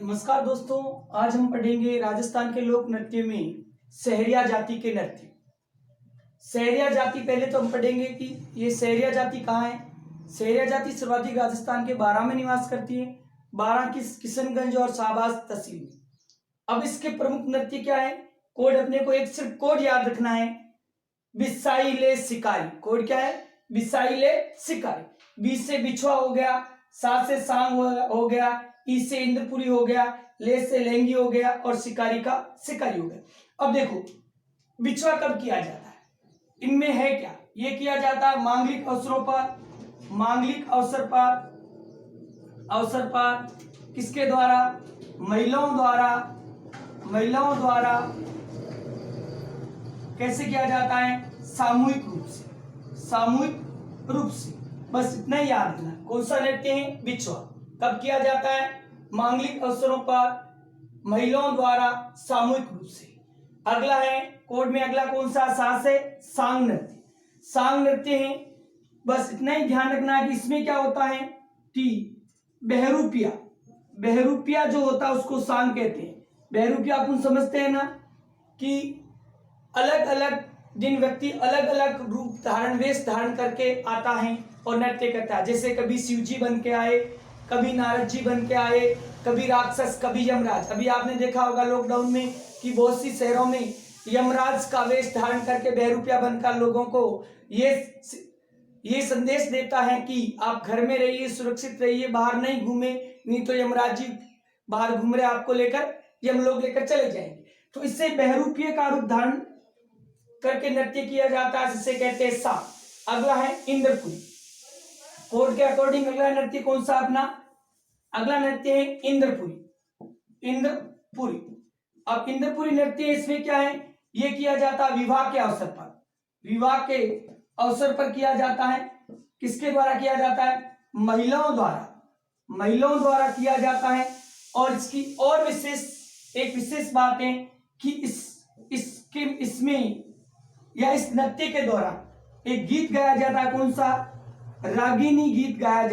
नमस्कार दोस्तों, आज हम पढ़ेंगे राजस्थान के लोक नृत्य में सहरिया जाति के नृत्य। सहरिया जाति पहले तो हम पढ़ेंगे कि ये सहरिया जाति कहाँ है। सहरिया जाति सर्वाधिक राजस्थान के बारां में निवास करती है, बारां की किशनगंज और शाहबाज तहसील में। अब इसके प्रमुख नृत्य क्या है, कोड अपने को एक सिर्फ कोड याद रखना है, बिसाई ले शिकारी। कोड क्या है, बिसाई ले शिकारी। बी से बिछुआ हो गया, सा से सांग हो गया, ई से इंद्रपुरी हो गया, ले से लहंगी हो गया और शिकारी का शिकारी हो गया। अब देखो बिछुआ कब किया जाता है, इनमें है क्या, ये किया जाता है मांगलिक अवसरों पर। मांगलिक अवसर पर किसके द्वारा, महिलाओं द्वारा कैसे किया जाता है, सामूहिक रूप से। बस इतना ही याद रखना। कौन सा नृत्य है, बिछुआ। कब किया जाता है, मांगलिक अवसरों पर, महिलाओं द्वारा, सामूहिक रूप से। अगला है कोड में, अगला कौन सा, सा से सांग नृत्य। सांग नृत्य है, बस इतना ही ध्यान रखना है कि इसमें क्या होता है कि बहरूपिया जो होता है उसको सांग कहते हैं। बहरूपिया अपन समझते हैं ना कि अलग अलग दिन व्यक्ति अलग अलग रूप धारण, वेश धारण करके आता है और नृत्य करता है। जैसे कभी शिवजी बन के आए, कभी नारद जी बन के आए, कभी राक्षस, कभी यमराज। अभी आपने देखा होगा लॉकडाउन में कि बहुत सी शहरों में यमराज का वेश धारण करके बहरूपिया बनकर लोगों को ये संदेश देता है कि आप घर में रहिए, सुरक्षित रहिए, बाहर नहीं घूमे, नहीं तो यमराज जी बाहर घूम रहे, आपको लेकर यम लोग लेकर चले जाएंगे। तो इससे बहरूपिये का रूप धारण करके नृत्य किया जाता है, जिसे कहते हैं सा। अगला है इंद्रपुरी। कोड के अकॉर्डिंग अगला नृत्य कौन सा अपना, अगला नृत्य है इंद्रपुरी। अब इंद्रपुरी नृत्य इसमें क्या है, ये किया जाता है विवाह के अवसर पर। विवाह के अवसर पर किया जाता है, किसके द्वारा किया जाता है, महिलाओं द्वारा किया जाता है। और इसकी और एक विशेष बात है कि इसमें या इस नृत्य के दौरान एक गीत गाया जाता है, कौन सा, रागिनी गीत गाया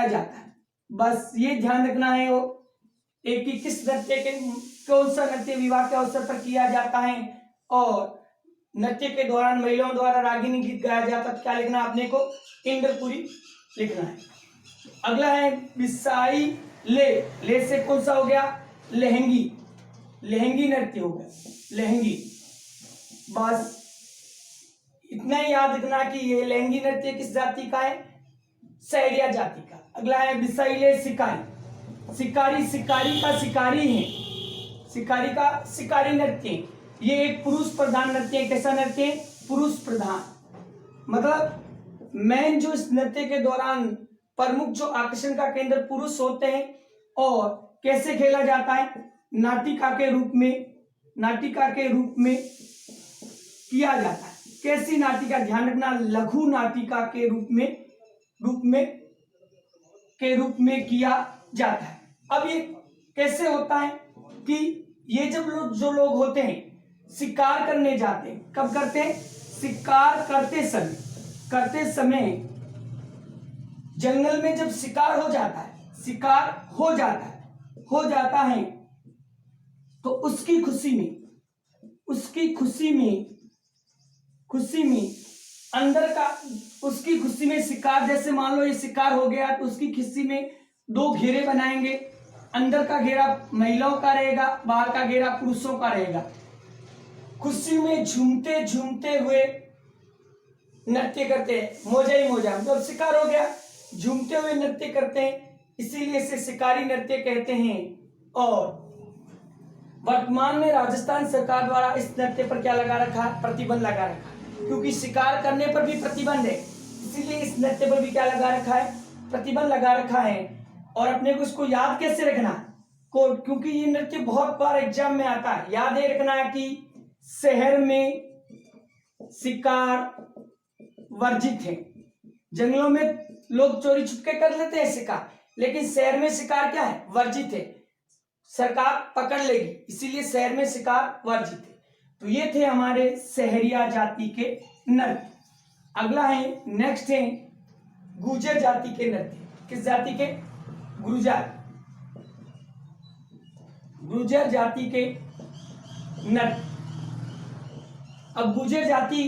जाता है। बस ये ध्यान रखना है वो एक कि किस नृत्य के, कौन सा नृत्य विवाह के अवसर पर किया जाता है और नृत्य के दौरान महिलाओं द्वारा रागिनी गीत गाया जाता है। क्या लिखना आपने को, इंद्रपुरी लिखना है। अगला है बिसाई ले से कौन सा हो गया, लहंगी नृत्य हो गया, लहंगी। बस इतना ही याद रखना कि ये लहंगी नृत्य किस जाति का है, सहरिया जाति का। अगला है बिसाइले शिकारी। शिकारी का शिकारी नृत्य। ये एक पुरुष प्रधान नृत्य है। कैसा नृत्य है, पुरुष प्रधान। मतलब मेन जो इस नृत्य के दौरान प्रमुख जो आकर्षण का केंद्र पुरुष होते हैं। और कैसे खेला जाता है, नाटिका के रूप में किया जाता है। कैसी नाटिका, ध्यान रखना, लघु नाटिका के रूप में किया जाता है। अब ये कैसे होता है कि ये जब जो लोग होते हैं शिकार करने जाते हैं, कब करते हैं, शिकार करते समय जंगल में जब शिकार हो जाता है तो उसकी खुशी में शिकार, जैसे मान लो ये शिकार हो गया तो उसकी खुशी में दो घेरे बनाएंगे। अंदर का घेरा महिलाओं का रहेगा, बाहर का घेरा पुरुषों का रहेगा। खुशी में झूमते हुए नृत्य करते हैं, मौजा ही मौजा, मतलब शिकार हो गया, झूमते हुए नृत्य करते हैं, इसीलिए इसे शिकारी नृत्य कहते हैं। और वर्तमान में राजस्थान सरकार द्वारा इस नृत्य पर क्या लगा रखा, प्रतिबंध लगा रखा, क्योंकि शिकार करने पर भी प्रतिबंध है, इसीलिए इस नृत्य पर भी क्या लगा रखा है, प्रतिबंध लगा रखा है। और अपने को इसको याद कैसे रखना कोड, क्योंकि ये नृत्य बहुत बार एग्जाम में आता है। याद ये रखना है कि शहर में शिकार वर्जित है। जंगलों में लोग चोरी छुपके कर लेते हैं शिकार, लेकिन शहर में शिकार क्या है, वर्जित है, सरकार पकड़ लेगी, इसीलिए शहर में शिकार वर्जित है। तो ये थे हमारे सहरिया जाति के नृत्य। अगला है, नेक्स्ट है गुर्जर जाति के नृत्य। किस जाति के, गुर्जर, गुर्जर जाति के नृत्य। अब गुर्जर जाति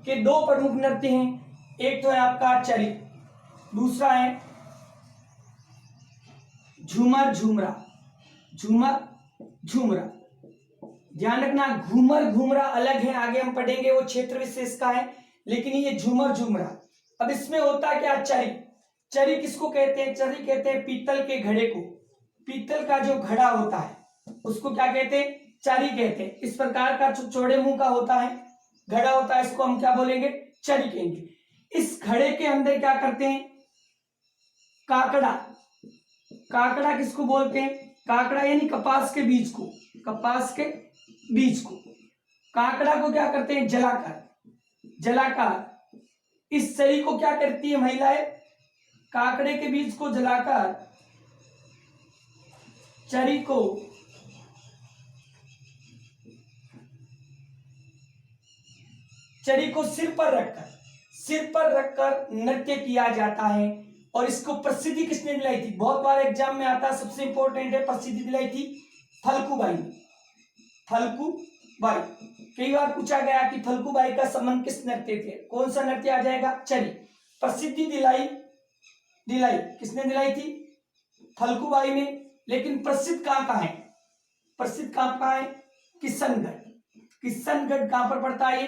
के दो प्रमुख नृत्य हैं, एक तो है आपका चरी, दूसरा है झूमर झूमरा। झूमर झूमरा, ध्यान रखना, घूमर घूमरा अलग है, आगे हम पढ़ेंगे, वो क्षेत्र विशेष का है, लेकिन ये झूमर झूमरा। अब इसमें होता क्या, चरी। चरी किसको कहते हैं, चरी कहते हैं पीतल के घड़े को। पीतल का जो घड़ा होता है उसको क्या कहते हैं, चरी कहते हैं। इस प्रकार का चौड़े मुंह का होता है, घड़ा होता है, इसको हम क्या बोलेंगे, चरी कहेंगे। इस घड़े के अंदर क्या करते हैं, काकड़ा। काकड़ा किसको बोलते हैं, काकड़ा यानी कपास के बीज को, कपास के बीज को, काकड़ा को क्या करते हैं, जलाकर। जलाकर इस चरी को क्या करती है महिलाएं, काकड़े के बीज को जलाकर चरी को सिर पर रखकर नृत्य किया जाता है। और इसको प्रसिद्धि किसने दिलाई थी, बहुत बार एग्जाम में आता है, सबसे इंपॉर्टेंट है, प्रसिद्धि दिलाई थी फल्गुबाई ने। फल्गुबाई, कई बार पूछा गया कि फल्गुबाई का संबंध किस नृत्य थे, कौन सा नृत्य आ जाएगा, चरी। प्रसिद्धि दिलाई किसने दिलाई थी, फल्गुबाई ने। लेकिन प्रसिद्ध कहां का है, प्रसिद्ध कहां है, किशनगढ़। किशनगढ़ कहां पर पड़ता है,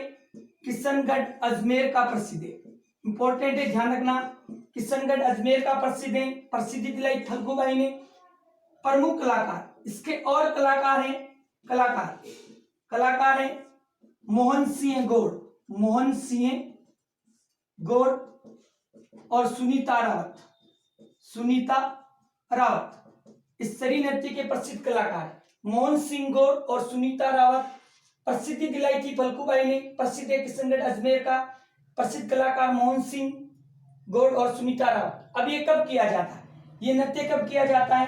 किशनगढ़ अजमेर का प्रसिद्ध है, इंपॉर्टेंट है, ध्यान रखना, किशनगढ़ अजमेर का प्रसिद्ध है। प्रसिद्धि दिलाई फल्गुबाई ने। प्रमुख कलाकार, इसके और कलाकार हैं मोहन सिंह गौड़ और सुनीता रावत। इस सरी नृत्य के प्रसिद्ध कलाकार मोहन सिंह गौड़ और सुनीता रावत। प्रसिद्धि दिलाई थी फल्गुबाई ने। प्रसिद्ध है किशनगढ़ अजमेर का, प्रसिद्ध कलाकार मोहन सिंह गौड़ और सुनीता रावत। अब ये कब किया जाता है, ये नृत्य कब किया जाता है,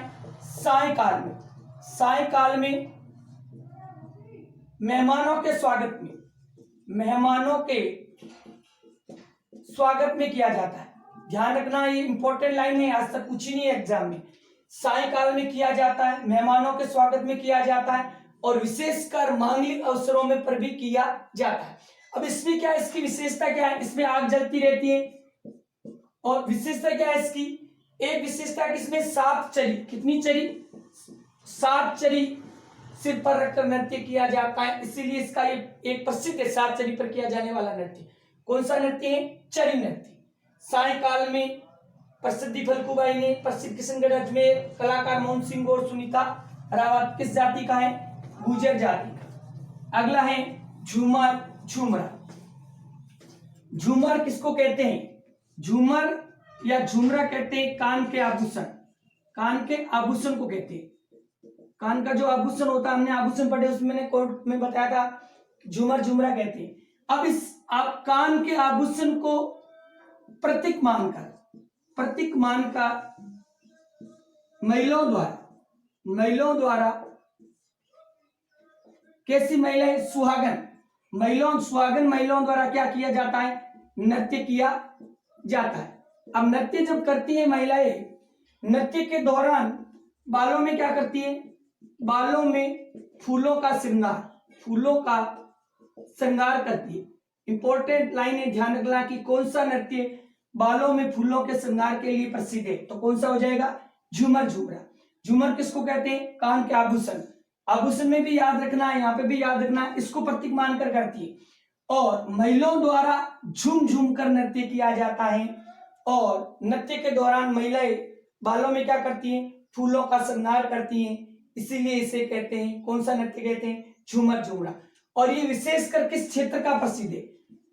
सायकाल में मेहमानों के स्वागत में किया जाता है। ध्यान रखना, ये इंपॉर्टेंट लाइन है, आज तक पूछी नहीं है एग्जाम में। सायकाल में किया जाता है, मेहमानों के स्वागत में किया जाता है, और विशेषकर मांगलिक अवसरों में पर भी किया जाता है। अब इसमें क्या, इसकी विशेषता क्या है, इसमें आग जलती रहती है, और विशेषता क्या है इसकी, एक विशेषता कि इसमें 7 चरी, कितनी चरी, 7 चरी सिर पर रखकर नृत्य किया जाता है, इसीलिए इसका एक प्रसिद्ध है 7 चरी पर किया जाने वाला नृत्य। कौन सा नृत्य है, चरी नृत्य। सायकाल में प्रसिद्धि फल्गुबाई ने, प्रसिद्ध किशनगढ़ अजमेर, कलाकार मोहन सिंह और सुनीता रावत। किस जाति का है, गुर्जर जाति का। अगला है झूमर झूमरा। झूमर किसको कहते हैं, झूमर या झुमरा कहते हैं कान के आभूषण, कान के आभूषण को कहते हैं। कान का जो आभूषण होता है, हमने आभूषण पढ़े, उसमें मैंने कोर्ट में बताया था, झूमर झुमरा कहते हैं। अब इस आप कान के आभूषण को प्रतीक मानकर महिलाओं द्वारा कैसी महिलाएं, सुहागन महिलाओं द्वारा क्या किया जाता है, नृत्य किया जाता है। अब नृत्य जब करती है महिलाएं, नृत्य के दौरान बालों में क्या करती है, बालों में फूलों का श्रृंगार करती है। इंपॉर्टेंट लाइन है, ध्यान रखना कि कौन सा नृत्य बालों में फूलों के श्रृंगार के लिए प्रसिद्ध है, तो कौन सा हो जाएगा, झूमर झूमरा। झूमर किसको कहते हैं, कान के आभूषण में भी याद रखना है, यहाँ पे भी याद रखना है, इसको प्रतीक मानकर करती है। और महिलाओं द्वारा झूम झूम कर नृत्य किया जाता है, और नृत्य के दौरान महिलाएं बालों में क्या करती हैं, फूलों का श्रृंगार करती हैं, इसीलिए इसे कहते हैं, कौन सा नृत्य कहते हैं, झूमर झूमरा। और ये विशेषकर किस क्षेत्र का प्रसिद्ध है,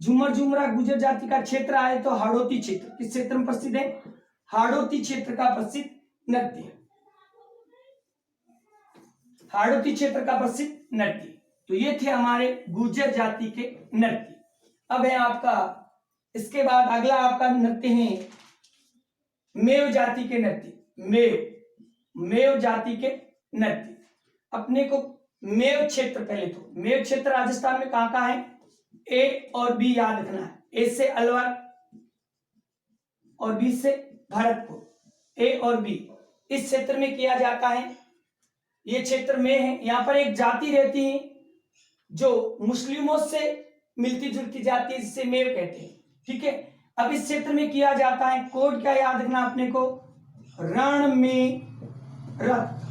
झूमर झूमरा गुर्जर जाति का क्षेत्र आए तो हाड़ौती क्षेत्र, किस क्षेत्र में प्रसिद्ध है, हाड़ौती क्षेत्र का प्रसिद्ध नृत्य, हाड़ौती क्षेत्र का प्रसिद्ध नृत्य। तो ये थे हमारे गुर्जर जाति के नृत्य। अब है आपका, इसके बाद अगला आपका नृत्य है मेव जाति के नृत्य। मेव जाति के नृत्य, अपने को मेव क्षेत्र, पहले तो मेव क्षेत्र राजस्थान में कहां का है, ए और बी याद रखना है, ए से अलवर और बी से भरतपुर, ए और बी इस क्षेत्र में किया जाता है। ये क्षेत्र में है, यहाँ पर एक जाति रहती है जो मुस्लिमों से मिलती जुलती जाती है, जिसे मेव कहते हैं। ठीक है, अब इस क्षेत्र में किया जाता है। कोड क्या याद रखना अपने को, रण में रथ।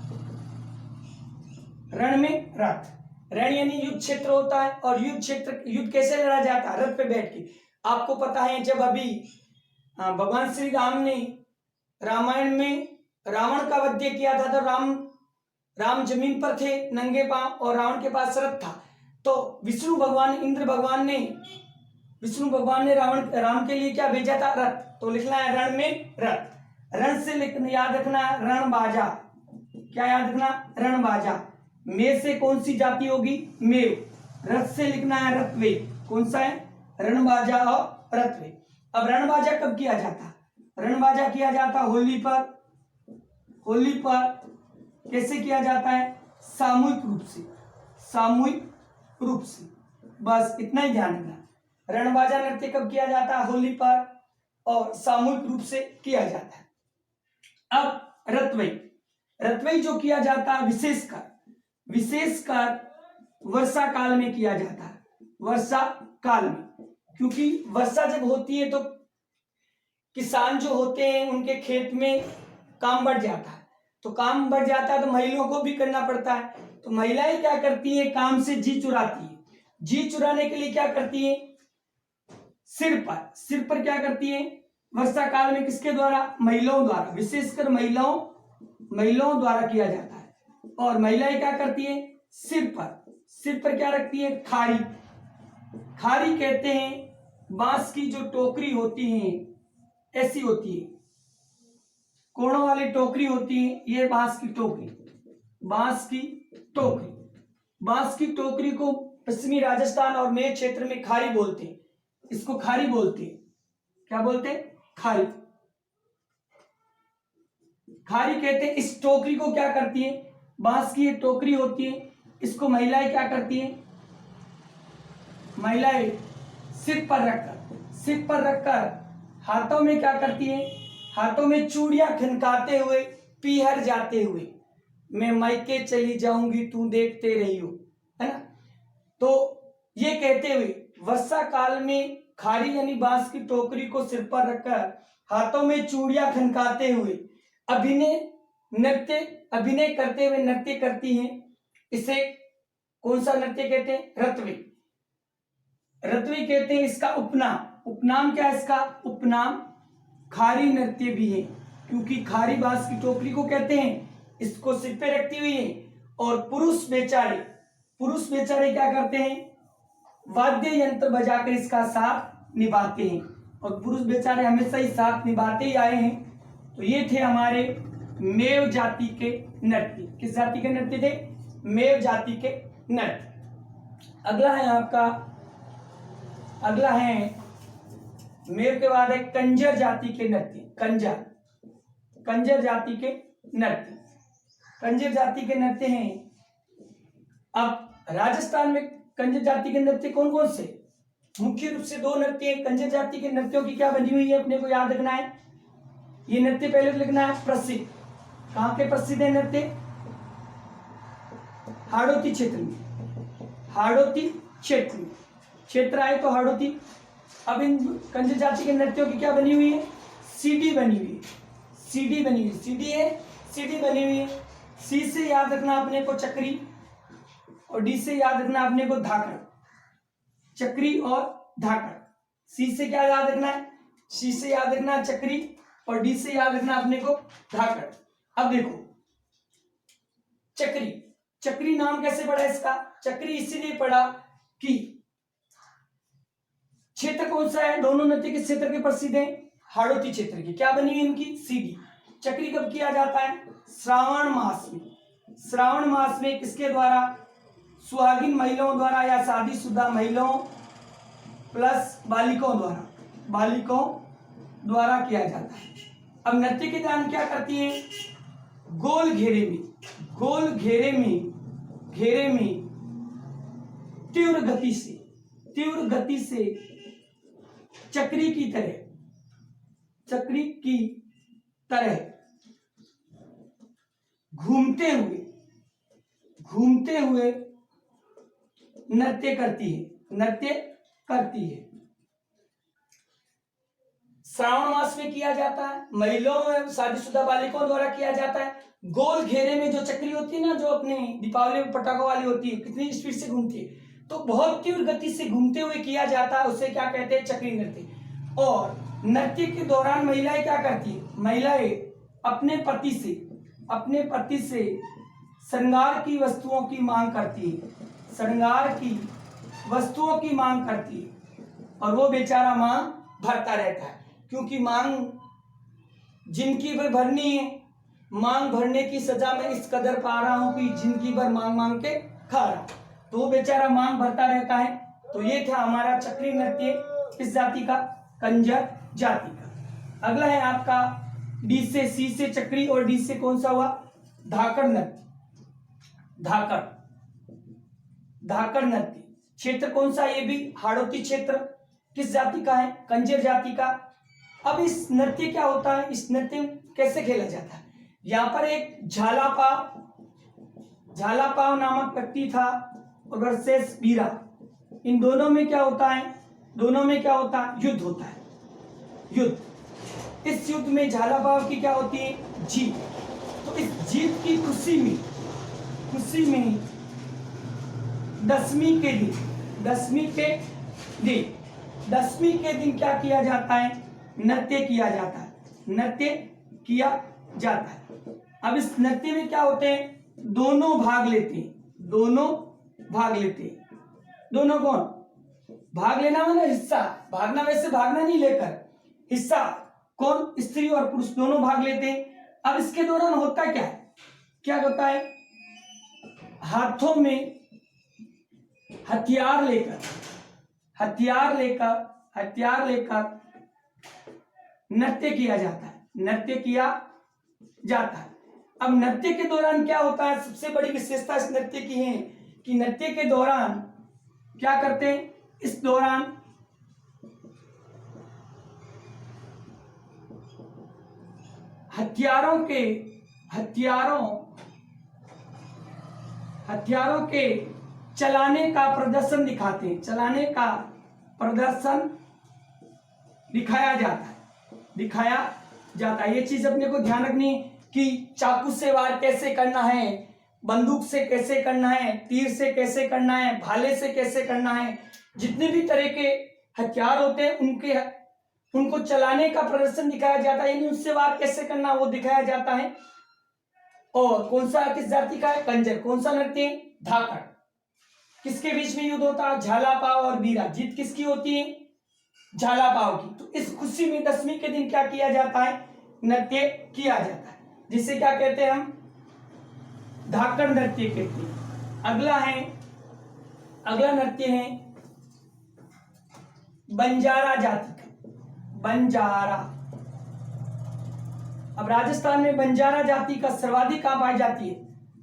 रण में रथ, रण यानी युद्ध क्षेत्र होता है, और युद्ध क्षेत्र, युद्ध कैसे लड़ा जाता है, रथ पे बैठ के। आपको पता है जब अभी भगवान श्री राम ने रामायण में रावण का वध किया था, तो राम जमीन पर थे नंगे पांव, और रावण के पास रथ था। तो विष्णु भगवान, इंद्र भगवान ने, विष्णु भगवान ने राम के लिए क्या भेजा था, रथ। तो लिखना है रण में रथ। रण से याद रखना रणबाजा। क्या याद रखना, रणबाजा। में से कौन सी जाति होगी, मेव। रथ से लिखना है रथवे। कौन सा है, रणबाजा और रथवे। अब रणबाजा कब किया जाता, रणबाजा किया जाता होली पर। होली पर कैसे किया जाता है, सामूहिक रूप से, सामूहिक रूप से। बस इतना ही ध्यान रखना, रणबाजा नृत्य कब किया जाता है, होली पर, और सामूहिक रूप से किया जाता है। अब रतवई, रतवई जो किया जाता है विशेषकर वर्षा काल में किया जाता है, वर्षा काल में। क्योंकि वर्षा जब होती है तो किसान जो होते हैं उनके खेत में काम बढ़ जाता है, तो काम बढ़ जाता है तो महिलाओं को भी करना पड़ता है। तो महिलाएं क्या करती है, काम से जी चुराती है। जी चुराने के लिए क्या करती है, सिर पर क्या करती है, वर्षा काल में किसके द्वारा, महिलाओं द्वारा, विशेषकर महिलाओं द्वारा किया जाता है। और महिलाएं क्या करती है, सिर पर क्या रखती है, खारी। खारी कहते हैं बांस की जो टोकरी होती है, ऐसी होती है, कोणों वाली टोकरी होती है, ये बांस की टोकरी। बांस की टोकरी को पश्चिमी राजस्थान और मेघ क्षेत्र में खारी बोलते हैं। इसको खारी बोलते हैं। क्या बोलते हैं, खारी। खारी कहते हैं। इस टोकरी को क्या करती है, बांस की एक टोकरी होती है, इसको महिलाएं क्या करती है, महिलाएं सिर पर रखकर हाथों में क्या करती है, हाथों में चूड़ियां खनकाते हुए, पीहर जाते हुए, मैं मायके चली जाऊंगी तू देखते रही हो, है ना। तो ये कहते हुए वर्षा काल में खारी यानी बांस की टोकरी को सिर पर रखकर हाथों में चूड़ियां खनकाते हुए अभिनय करते हुए नृत्य करती हैं। इसे कौन सा नृत्य कहते हैं, रतवी कहते हैं। इसका उपनाम क्या है, इसका उपनाम खारी नृत्य भी है, क्योंकि खारी बांस की टोकरी को कहते हैं, इसको सिर पे रखती हुई है। और पुरुष बेचारे क्या करते हैं, वाद्य यंत्र बजाकर इसका साथ निभाते हैं, और पुरुष बेचारे हमेशा ही साथ निभाते ही आए हैं। तो ये थे हमारे मेव जाति के नृत्य। किस जाति के नृत्य थे, मेव जाति के नृत्य। अगला है मेव के बाद है कंजर जाति के नृत्य। कंजर जाति के नृत्य हैं। अब राजस्थान में कंजर जाति के नृत्य कौन कौन से, मुख्य रूप से दो नृत्य हैं। कंजर जाति के नृत्यों की क्या बनी हुई है, अपने को याद रखना है। ये नृत्य पहले तो लिखना है प्रसिद्ध। कहां के प्रसिद्ध है नृत्य, हाड़ौती क्षेत्र में। क्षेत्र आए तो हाड़ौती। अब इन कंजर जाति के नृत्यों की क्या बनी हुई है, सीडी बनी हुई है। सी से याद रखना अपने को चक्री, और डी से याद रखना अपने को धाकड़। चक्री और धाकड़। सी से क्या याद रखना है, सी से याद रखना चक्री, और डी से याद रखना अपने को धाकड़। अब देखो चक्री नाम कैसे पड़ा इसका, चक्री इसीलिए पड़ा कि क्षेत्र कौन सा है, दोनों नृत्य के क्षेत्र के प्रसिद्ध हैं, हाड़ौती क्षेत्र की। क्या बनी हुई इनकी, सीडी। चक्री कब किया जाता है, श्रावण मास में किसके द्वारा, सुहागिन महिलाओं द्वारा या शादीशुदा महिलाओं प्लस बालिकाओं द्वारा किया जाता है। अब नृत्य के दौरान क्या करती है, गोल घेरे में तीव्र गति से चक्री की तरह घूमते हुए नृत्य करती है। श्रावण मास में किया जाता है, महिलाओं एवं शादीशुदा बालिकाओं द्वारा किया जाता है। गोल घेरे में जो चक्री होती है ना, जो अपने दीपावली में पटाखों वाली होती है, कितनी स्पीड से घूमती है, तो बहुत तीव्र गति से घूमते हुए किया जाता है, उसे क्या कहते हैं? चक्री नृत्य। और नृत्य के दौरान महिलाएं क्या करती है? महिलाएं अपने पति से श्रृंगार की वस्तुओं की मांग करती है, और वो बेचारा मांग भरता रहता है, क्योंकि मांग जिनकी भर भरनी है, मांग भरने की सजा मैं इस कदर पा रहा हूं कि जिनकी भर मांग के खा रहा, तो वो बेचारा मांग भरता रहता है। तो ये था हमारा चक्री नृत्य, किस जाति का? कंजर जाति का। अगला है आपका डी से सी से चक्री, और डी से कौन सा हुआ? धाकड़ नृत्य। धाकड़ नृत्य क्षेत्र कौन सा? ये भी हाड़ौती क्षेत्र, किस जाति का है? कंजर जाति का। अब इस नृत्य क्या होता है? इस नृत्य कैसे खेला जाता है? यहाँ पर एक झालापाव नामक व्यक्ति था और वर्सेस बीरा, इन दोनों में क्या होता है? युद्ध होता है। इस युद्ध में झालापाव की क्या होती है? जीत। तो इस जीत की खुशी में दसवीं के दिन क्या किया जाता है? नृत्य किया जाता है। अब इस नृत्य में क्या होते हैं? दोनों भाग लेते हैं। दोनों कौन? भाग लेना मतलब हिस्सा, भागना वैसे भागना नहीं, लेकर हिस्सा कौन? स्त्री और पुरुष दोनों भाग लेते हैं। अब इसके दौरान होता क्या होता है? हाथों में हथियार लेकर नृत्य किया जाता है। अब नृत्य के दौरान क्या होता है? सबसे बड़ी विशेषता इस नृत्य की है कि नृत्य के दौरान क्या करते हैं? इस दौरान हथियारों के चलाने का प्रदर्शन दिखाया जाता है। ये चीज अपने को ध्यान रखनी कि चाकू से वार कैसे करना है, बंदूक से कैसे करना है, तीर से कैसे करना है, भाले से कैसे करना है, जितने भी तरह के हथियार होते हैं उनको चलाने का प्रदर्शन दिखाया जाता है, यानी उससे वार कैसे करना वो दिखाया जाता है। और कौन सा किस जाति का है? कंजर। कौन सा नृत्य? धाकड़। किसके बीच में युद्ध होता है? झालापाव और बीरा। जीत किसकी होती है? झालापाव की। तो इस खुशी में दसवीं के दिन क्या किया जाता है? नृत्य किया जाता है, जिसे क्या कहते हैं? हम धाकड़ नृत्य कहते हैं। अगला नृत्य है बंजारा जाति का। अब राजस्थान में बंजारा जाति का सर्वाधिक कहाँ पाई जाती है?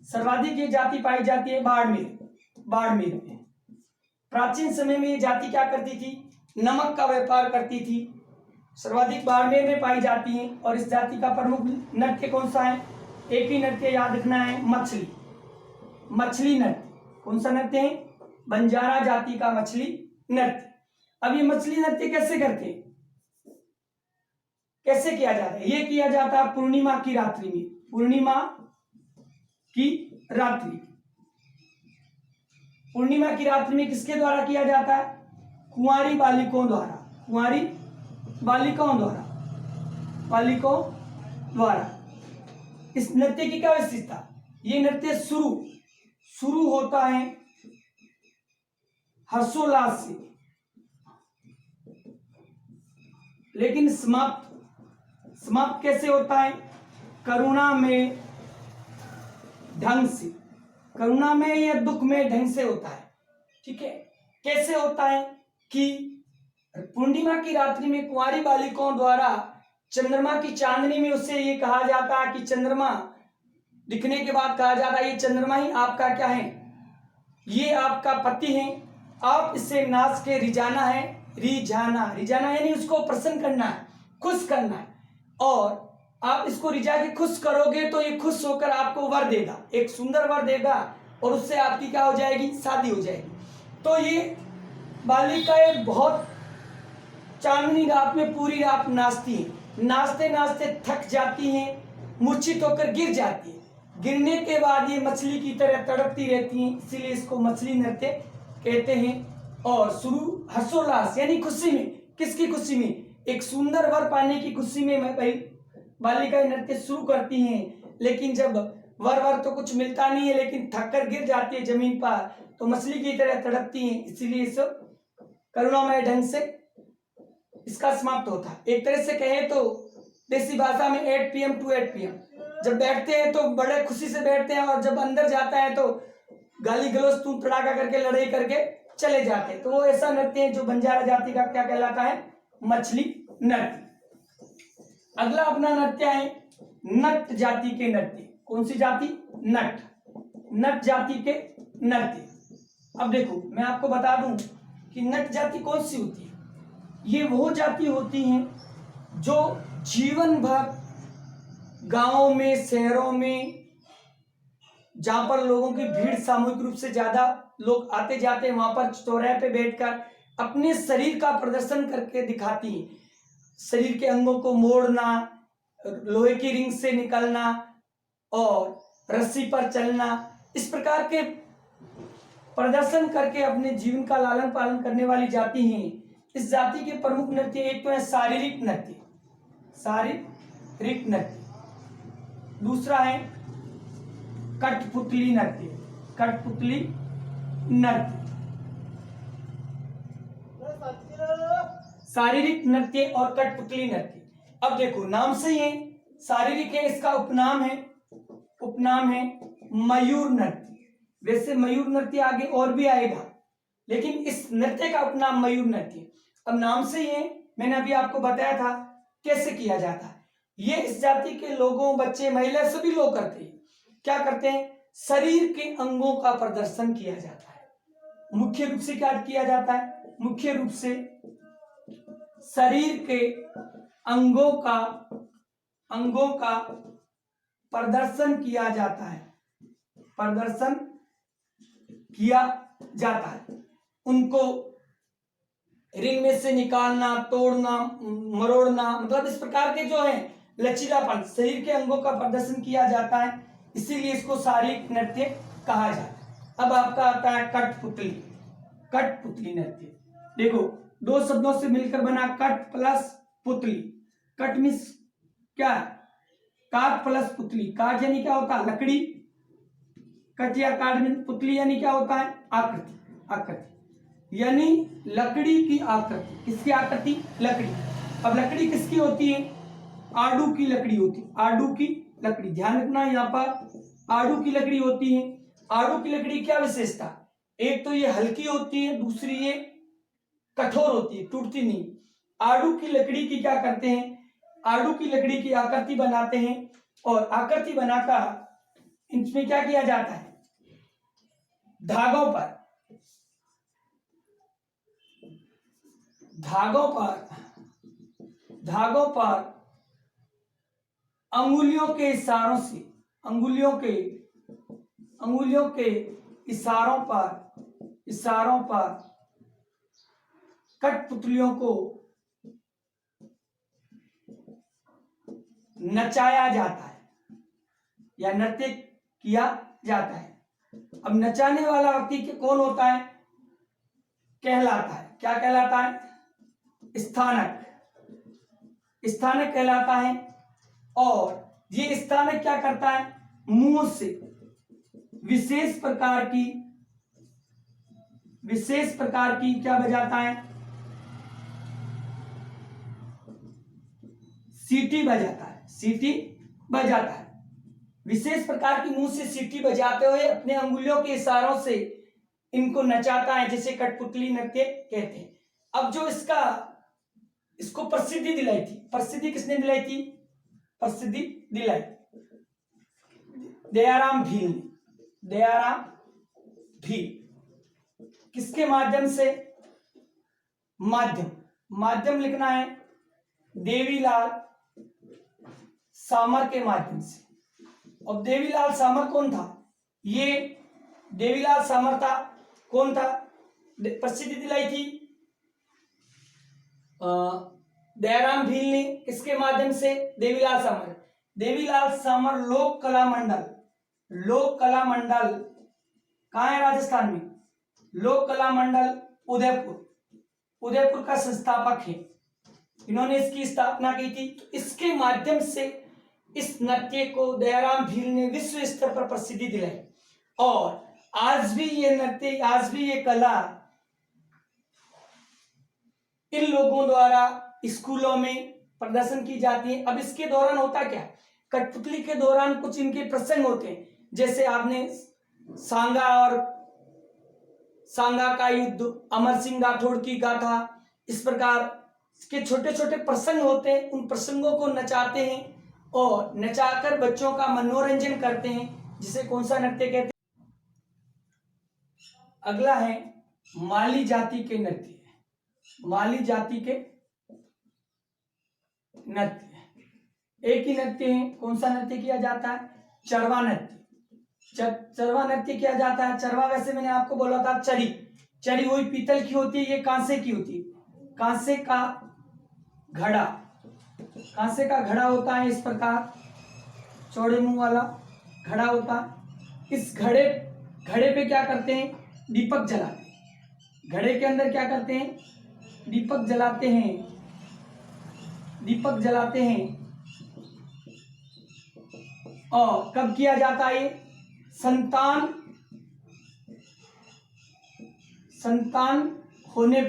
सर्वाधिक ये जाति पाई जाती है बाड़मेर में। प्राचीन समय में ये जाति क्या करती थी? नमक का व्यापार करती थी। सर्वाधिक बाड़मेर में पाई जाती है। और इस जाति का प्रमुख नृत्य कौन सा है? एक ही नृत्य याद रखना है, मछली नृत्य। कौन सा नृत्य है? बंजारा जाति का मछली नृत्य। अब ये मछली नृत्य कैसे करते हैं? कैसे किया जाता है? ये किया जाता है पूर्णिमा की रात्रि में किसके द्वारा किया जाता है? कुंवारी बालिकाओं द्वारा। इस नृत्य की क्या विशेषता? ये नृत्य शुरू होता है हर्षोल्लास से, लेकिन समाप्त कैसे होता है? करुणामय या दुख में ढंग से होता है। ठीक है, कैसे होता है कि पूर्णिमा की रात्रि में कुंवारी बालिकाओं द्वारा चंद्रमा की चांदनी में उससे ये कहा जाता है कि चंद्रमा दिखने के बाद कहा जाता है ये चंद्रमा ही आपका क्या है? ये आपका पति है, आप इसे नाच के रिझाना यानी उसको प्रसन्न करना है, खुश करना है। और आप इसको रिझा के खुश करोगे तो ये खुश होकर आपको वर देगा, एक सुंदर वर देगा और उससे आपकी क्या हो जाएगी, शादी हो जाएगी। तो ये बालिका एक बहुत चांदनी रात में पूरी रात नाचती है, नाचते नाचते थक जाती हैं, मूर्छित होकर गिर जाती है। गिरने के बाद ये मछली की तरह तड़पती रहती हैं, इसीलिए इसको मछली नृत्य कहते हैं। और शुरू हर्षोल्लास यानी खुशी में, किसकी खुशी में, एक सुंदर वर पाने की खुशी में बालिका नृत्य शुरू करती हैं। लेकिन जब वर तो कुछ मिलता नहीं है, लेकिन थक कर गिर जाती है जमीन पर, तो मछली की तरह तड़पती हैं, इसीलिए इस करुणामय ढंग से इसका समाप्त होता है। एक तरह से कहें तो देसी भाषा में 8 PM to 8 PM, जब बैठते हैं तो बड़े खुशी से बैठते हैं और जब अंदर जाता है तो गाली गलौज तू तड़ाका करके लड़ाई करके चले जाते हैं। तो वो ऐसा नृत्य है जो बंजारा जाति का क्या कहलाता है, मछली नृत्य। अगला अपना नृत्य है नट जाति के नृत्य। कौन सी जाति, नट जाति के नृत्य। अब देखो मैं आपको बता दूं कि नट जाति कौन सी होती है। ये वो जाति होती हैं जो जीवन भर गांवों में, शहरों में, जहां पर लोगों की भीड़ सामूहिक रूप से ज्यादा लोग आते जाते हैं, वहां पर चौराहे पे बैठकर अपने शरीर का प्रदर्शन करके दिखाती हैं। शरीर के अंगों को मोड़ना, लोहे की रिंग से निकलना और रस्सी पर चलना, इस प्रकार के प्रदर्शन करके अपने जीवन का लालन पालन करने वाली जाति हैं। इस जाति के प्रमुख नृत्य एक तो है शारीरिक नृत्य, शारीरिक नृत्य। दूसरा है कठपुतली नृत्य, कठपुतली नृत्य। शारीरिक नृत्य और कठपुतली नृत्य। अब देखो नाम से ही शारीरिक है, इसका उपनाम है मयूर नृत्य। वैसे मयूर नृत्य आगे और भी आएगा, लेकिन इस नृत्य का उपनाम मयूर नृत्य। अब नाम से ही मैंने अभी आपको बताया था कैसे किया जाता है। ये इस जाति के लोगों, बच्चे, महिला सभी लोग करते हैं। क्या करते हैं, शरीर के अंगों का प्रदर्शन किया जाता है। मुख्य रूप से क्या किया जाता है, मुख्य रूप से शरीर के अंगों का प्रदर्शन किया जाता है, प्रदर्शन किया जाता है। उनको रिंग में से निकालना, तोड़ना, मरोड़ना, मतलब इस प्रकार के जो है लचीलापन, शरीर के अंगों का प्रदर्शन किया जाता है, इसीलिए इसको शारीरिक नृत्य कहा जाता है। अब आपका आता है कठपुतली, कठपुतली नृत्य। देखो दो शब्दों से मिलकर बना कठ प्लस पुतली। कठ मीन्स क्या है, काठ प्लस पुतली। काठ यानी क्या होता है, लकड़ी, कठ या काठ में, पुतली यानी क्या होता है, आकृति, आकृति यानी लकड़ी की आकृति। किसकी आकृति, लकड़ी। अब लकड़ी किसकी होती है, आड़ू की लकड़ी होती है, आड़ू की लकड़ी। ध्यान रखना यहाँ पर आड़ू की लकड़ी होती है। आड़ू की लकड़ी क्या विशेषता, एक तो ये हल्की होती है, दूसरी ये कठोर होती है, टूटती नहीं। आड़ू की लकड़ी की क्या करते हैं, आड़ू की लकड़ी की आकृति बनाते हैं और आकृति बनाकर इसमें क्या किया जाता है, धागों पर अंगुलियों के इशारों से, अंगुलियों के इशारों पर कठपुतलियों को नचाया जाता है या नृत्य किया जाता है। अब नचाने वाला व्यक्ति कौन होता है, कहलाता है, क्या कहलाता है, स्थानक, स्थानक कहलाता है। और ये स्थानक क्या करता है, मुंह से विशेष प्रकार की क्या बजाता है, सीटी बजाता है। विशेष प्रकार की मुंह से सीटी बजाते हुए अपने अंगुलियों के इशारों से इनको नचाता है, जिसे कठपुतली नृत्य कहते हैं। अब जो इसको प्रसिद्धि दिलाई थी, प्रसिद्धि किसने दिलाई थी, प्रसिद्धि दिलाई दयाराम भील ने। दयाराम भील किसके माध्यम से, माध्यम लिखना है देवीलाल सामर के माध्यम से। और देवीलाल सामर कौन था? ये देवीलाल सामर था, कौन था? प्रसिद्धि दिलाई थी दयाराम भील ने। किसके माध्यम से? देवीलाल सामर। देवीलाल सामर लोक कला मंडल, लोक कला मंडल कहाँ है? राजस्थान में। लोक कला मंडल उदयपुर, उदयपुर का संस्थापक है। इन्होंने इसकी स्थापना की थी। इसके माध्यम से इस नृत्य को दयाराम भील ने विश्व स्तर पर प्रसिद्धि दिलाई। और आज भी ये नृत्य, आज भी ये कला इन लोगों द्वारा स्कूलों में प्रदर्शन की जाती है। अब इसके दौरान होता क्या? कठपुतली के दौरान कुछ इनके प्रसंग होते हैं, जैसे आपने सांगा और सांगा का युद्ध, अमर सिंह राठौड़ की गाथा, इस प्रकार के छोटे छोटे प्रसंग होते हैं। उन प्रसंगों को नचाते हैं और नचाकर बच्चों का मनोरंजन करते हैं, जिसे कौन सा नृत्य कहते हैं? अगला है माली जाति के नृत्य। माली जाति के नृत्य एक ही नृत्य है। कौन सा नृत्य किया जाता है? चरवा नृत्य। चरवा नृत्य किया जाता है। चरवा वैसे मैंने आपको बोला था चरी, चरी वही पीतल की होती है, ये कांसे की होती है। कांसे का घड़ा, कांसे का घड़ा होता है, इस प्रकार चौड़े मुंह वाला घड़ा होता है। इस घड़े पे क्या करते हैं? दीपक जलाते हैं। घड़े के अंदर क्या करते हैं? दीपक जलाते हैं, दीपक जलाते हैं। और कब किया जाता है? संतान होने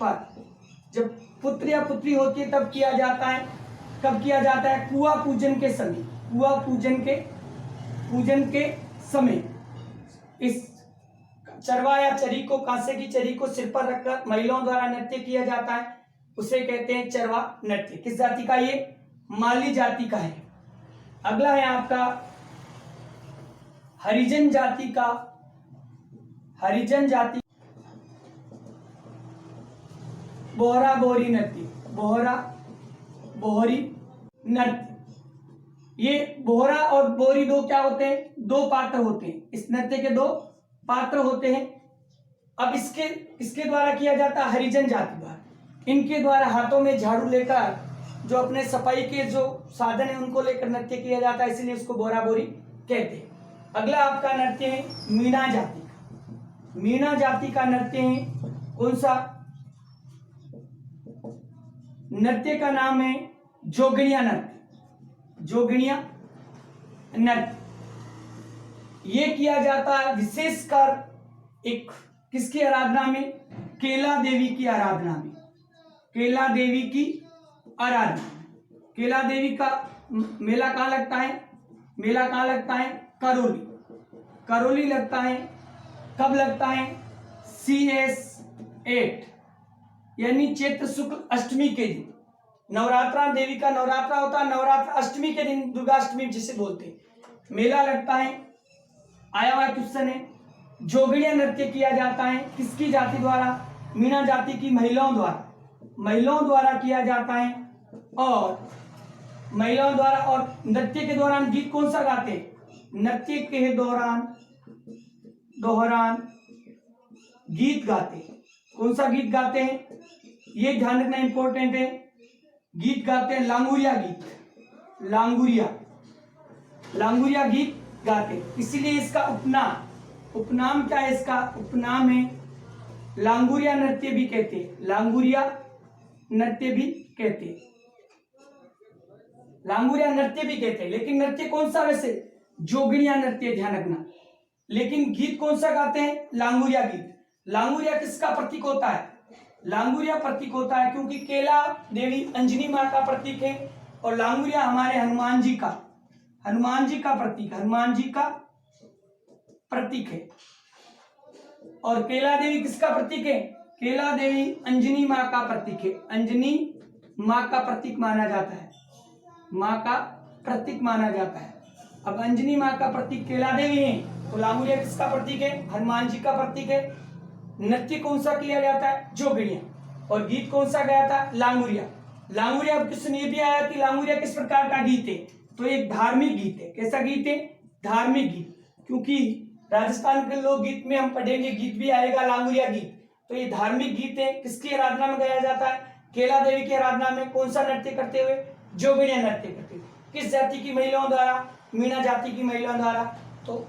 पर जब पुत्र या पुत्री होती है तब किया जाता है। कब किया जाता है? कुआं पूजन के समय। कुआं पूजन के समय इस चरवा या चरी को, कांसे की चरी को सिर पर रखकर महिलाओं द्वारा नृत्य किया जाता है, उसे कहते हैं चरवा नृत्य। किस जाति का? ये माली जाति का है। अगला है आपका हरिजन जाति का, हरिजन जाति बोहरा बोहरी नृत्य, बोहरा बोहरी नृत्य। ये बोहरा और बोहरी दो क्या होते हैं? दो पात्र होते हैं। इस नृत्य के दो पात्र होते हैं। अब इसके द्वारा किया जाता है हरिजन जाति द्वारा। इनके द्वारा हाथों में झाड़ू लेकर जो अपने सफाई के जो साधन है उनको लेकर नृत्य किया जाता है, इसलिए उसको बोहरा बोहरी कहते हैं। अगला आपका नृत्य है मीणा जाति का। मीणा जाति का नृत्य है कौन सा? नृत्य का नाम है जोगणिया नृत्य। जोगणिया नृत्य ये किया जाता है विशेषकर एक किसकी आराधना में? केला देवी की आराधना में। केला देवी की आराधना। केला देवी का मेला कहाँ लगता है? मेला कहाँ लगता है? करौली। करौली लगता है। कब लगता है? CS8 यानी चैत्र शुक्ल अष्टमी के दिन। नवरात्रा देवी का नवरात्रा होता है, नवरात्र अष्टमी के दिन, दुर्गा अष्टमी जिसे बोलते हैं, मेला लगता है। आया हुआ क्वेश्चन है। जोगड़िया नृत्य किया जाता है किसकी जाति द्वारा? मीणा जाति की महिलाओं द्वारा। महिलाओं द्वारा किया जाता है। और महिलाओं द्वारा, और नृत्य के दौरान गीत कौन सा गाते हैं? नृत्य के दौरान गीत गाते हैं। कौन सा गीत गाते हैं? ये ध्यान रखना इंपॉर्टेंट है। गीत गाते हैं लांगुरिया गीत। लांगुरिया गीत गाते हैं। इसीलिए इसका उपनाम क्या है? इसका उपनाम है लांगुरिया नृत्य भी कहते हैं। लांगुरिया नृत्य भी कहते हैं। लांगुरिया नृत्य भी कहते हैं। लेकिन नृत्य कौन सा? वैसे जोगणिया नृत्य, ध्यान रखना। लेकिन गीत कौन सा गाते हैं? लांगुरिया गीत। लांगुरिया किसका प्रतीक होता है? लांगुरिया प्रतीक होता है क्योंकि केला देवी अंजनी माँ का प्रतीक है, और लांगुरिया हमारे हनुमान जी का प्रतीक है। और केला देवी किसका प्रतीक है? केला देवी अंजनी माँ का प्रतीक है। अंजनी माँ का प्रतीक माना जाता है। अब अंजनी माँ का प्रतीक केला देवी है, तो लांगुरिया किसका प्रतीक है? हनुमान जी का प्रतीक है। नृत्य कौन सा किया जाता है? जोगणिया। और गीत कौन सा गाया था? लांगुरिया। लांगुरिया क्वेश्चन ये भी आया कि लांगुरिया किस प्रकार का गीत है, तो एक धार्मिक गीत है। कैसा गीत है? धार्मिक गीत। क्योंकि राजस्थान के लोकगीत में हम पढ़ेंगे, गीत भी आएगा लांगुरिया गीत, तो ये धार्मिक गीत है। किसकी आराधना में गाया जाता है? केला देवी की आराधना में। कौन सा नृत्य करते हुए? जोगड़िया नृत्य करते हुए। किस जाति की महिलाओं द्वारा? मीणा जाति की महिलाओं द्वारा। तो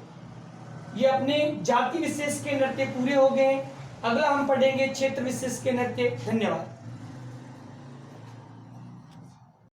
ये अपने जाति विशेष के नृत्य पूरे हो गए। अगला हम पढ़ेंगे क्षेत्र विशेष के नृत्य। धन्यवाद।